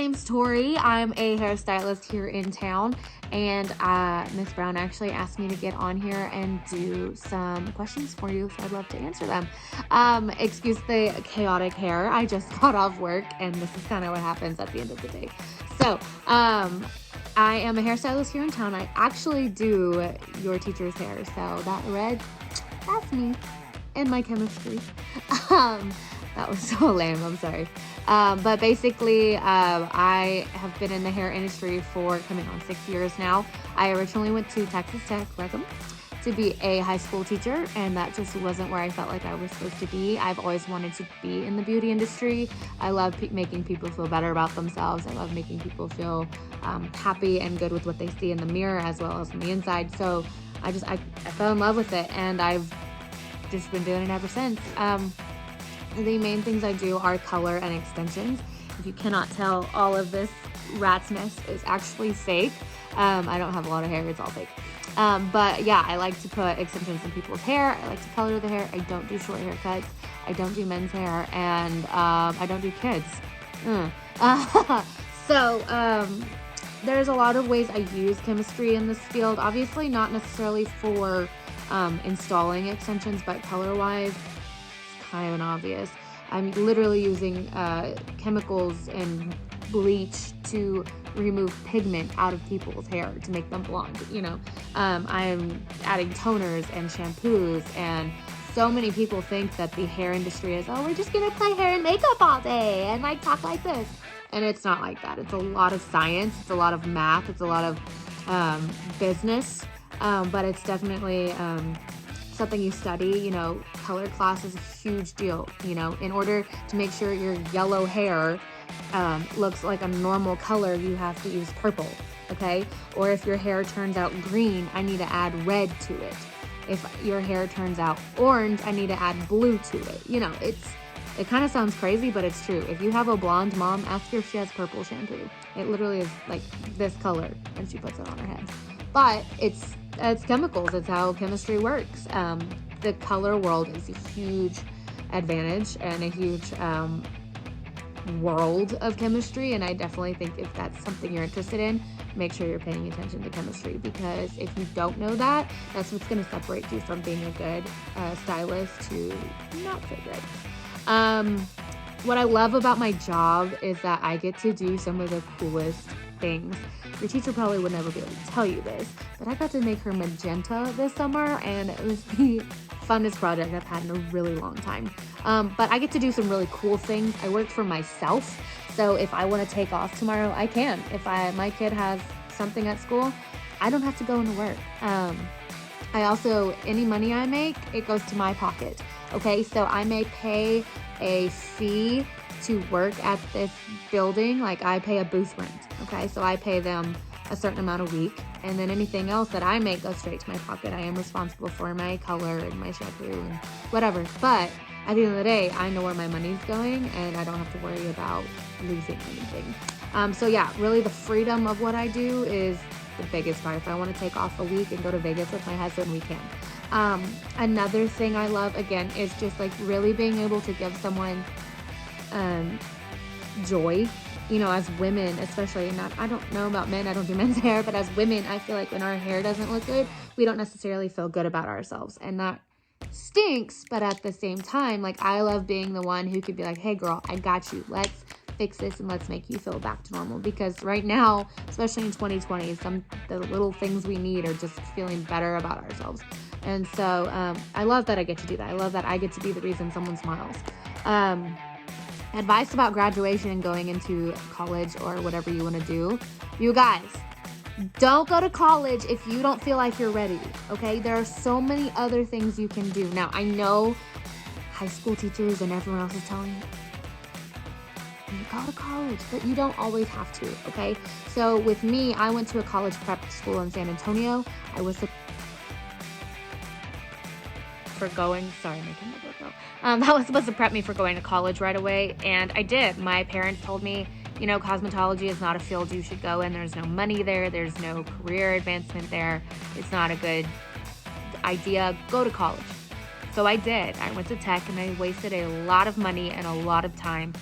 name's Tori. I'm a hairstylist here in town, and Miss Brown actually asked me to get on here and do some questions for you, so I'd love to answer them. Excuse the chaotic hair. I just got off work, and this is kind of what happens at the end of the day. So, I am a hairstylist here in town. I actually do your teacher's hair, so that red, that's me and my chemistry. That was so lame, I'm sorry. But basically, I have been in the hair industry for coming on 6 years now. I originally went to Texas Tech, to be a high school teacher, and that just wasn't where I felt like I was supposed to be. I've always wanted to be in the beauty industry. I love making people feel better about themselves. I love making people feel happy and good with what they see in the mirror as well as on the inside. So I fell in love with it, and I've just been doing it ever since. The main things I do are color and extensions. If you cannot tell, all of this rat's nest is actually fake. I don't have a lot of hair, it's all fake. But yeah, I like to put extensions in people's hair. I like to color the hair. I don't do short haircuts. I don't do men's hair, and I don't do kids. So there's a lot of ways I use chemistry in this field. Obviously not necessarily for installing extensions, but color-wise, kind of obvious. I'm literally using chemicals and bleach to remove pigment out of people's hair to make them blonde. I'm adding toners and shampoos, and so many people think that the hair industry is, oh, we're just gonna play hair and makeup all day and like talk like this, and it's not like that. It's a lot of science, it's a lot of math, it's a lot of business, but it's definitely something you study. Color class is a huge deal. In order to make sure your yellow hair looks like a normal color, you have to use purple, okay? Or if your hair turns out green, I need to add red to it. If your hair turns out orange, I need to add blue to it. It kind of sounds crazy, but it's true. If you have a blonde mom, ask her if she has purple shampoo. It literally is like this color, and she puts it on her head. But it's chemicals. It's how chemistry works. The color world is a huge advantage and a huge world of chemistry, and I definitely think if that's something you're interested in, make sure you're paying attention to chemistry, because if you don't know that, that's what's going to separate you from being a good stylist to not so good. What I love about my job is that I get to do some of the coolest things. Your teacher probably would never be able to tell you this, but I got to make her magenta this summer, and it was the funnest project I've had in a really long time. But I get to do some really cool things. I work for myself, so if I want to take off tomorrow, I can. If my kid has something at school, I don't have to go into work. I also, any money I make, it goes to my pocket. Okay, so I may pay a fee to work at this building, like I pay a booth rent. Okay, so I pay them a certain amount a week, and then anything else that I make goes straight to my pocket. I am responsible for my color and my shampoo and whatever, but at the end of the day, I know where my money's going, and I don't have to worry about losing anything. So yeah, really the freedom of what I do is the biggest part. If I want to take off a week and go to Vegas with my husband, we can. Another thing I love, again, is just like really being able to give someone joy. As women, especially, I don't know about men, I don't do men's hair, but as women, I feel like when our hair doesn't look good, we don't necessarily feel good about ourselves, and that stinks. But at the same time, like, I love being the one who could be like, hey girl, I got you, let's fix this and let's make you feel back to normal, because right now, especially in 2020, the little things we need are just feeling better about ourselves. And so I love that I get to do that. I love that I get to be the reason someone smiles. Advice about graduation and going into college or whatever you want to do. You guys, don't go to college if you don't feel like you're ready, okay? There are so many other things you can do. Now, I know high school teachers and everyone else is telling you go to college, but you don't always have to, okay? So with me, I went to a college prep school in San Antonio. I was for going, sorry, my camera broke out. That was supposed to prep me for going to college right away, and I did. My parents told me, cosmetology is not a field you should go in. There's no money there. There's no career advancement there. It's not a good idea. Go to college. So I did. I went to tech and I wasted a lot of money and a lot of time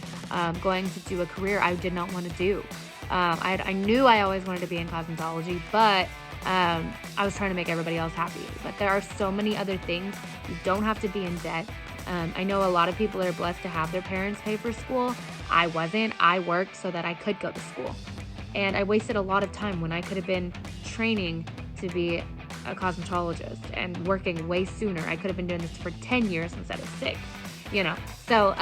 going to do a career I did not want to do. I knew I always wanted to be in cosmetology, but I was trying to make everybody else happy. But there are so many other things. You don't have to be in debt. I know a lot of people are blessed to have their parents pay for school. I wasn't. I worked so that I could go to school. And I wasted a lot of time when I could have been training to be a cosmetologist and working way sooner. I could have been doing this for 10 years instead of 6, you know. So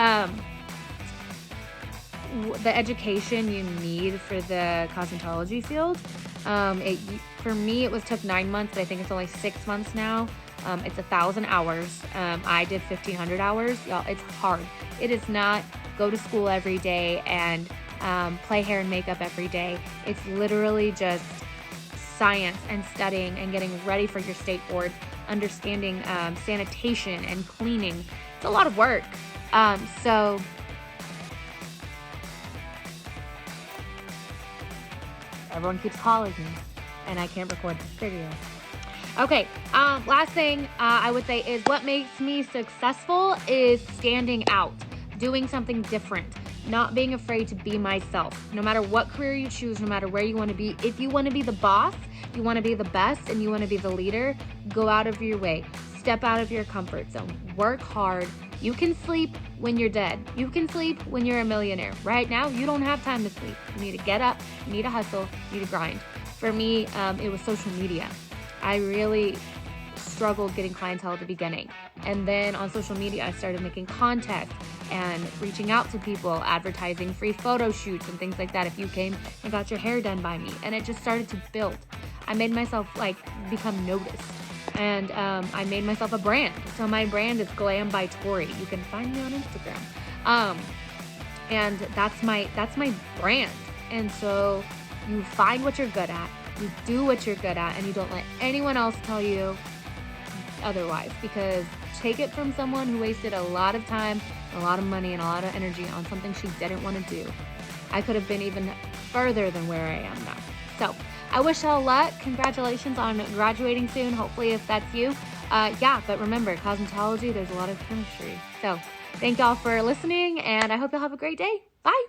the education you need for the cosmetology field, for me, it took 9 months, but I think it's only 6 months now. It's 1,000 hours. I did 1,500 hours. Y'all, it's hard. It is not go to school every day and play hair and makeup every day. It's literally just science and studying and getting ready for your state board, understanding sanitation and cleaning. It's a lot of work. So everyone keeps calling me and I can't record this video. Okay, last thing I would say is what makes me successful is standing out, doing something different, not being afraid to be myself. No matter what career you choose, no matter where you want to be, if you want to be the boss, you want to be the best, and you want to be the leader, go out of your way. Step out of your comfort zone. Work hard. You can sleep when you're dead. You can sleep when you're a millionaire. Right now, you don't have time to sleep. You need to get up. You need to hustle. You need to grind. For me, it was social media. I really struggled getting clientele at the beginning. And then on social media, I started making contact and reaching out to people, advertising free photo shoots and things like that if you came and got your hair done by me. And it just started to build. I made myself become noticed. And I made myself a brand. So my brand is Glam by Tori. You can find me on Instagram. And that's my brand. And so you find what you're good at, you do what you're good at, and you don't let anyone else tell you otherwise, because take it from someone who wasted a lot of time, a lot of money, and a lot of energy on something she didn't want to do. I could have been even further than where I am now. So I wish y'all luck. Congratulations on graduating soon, hopefully, if that's you. But remember, cosmetology, there's a lot of chemistry. So thank y'all for listening, and I hope y'all have a great day. Bye.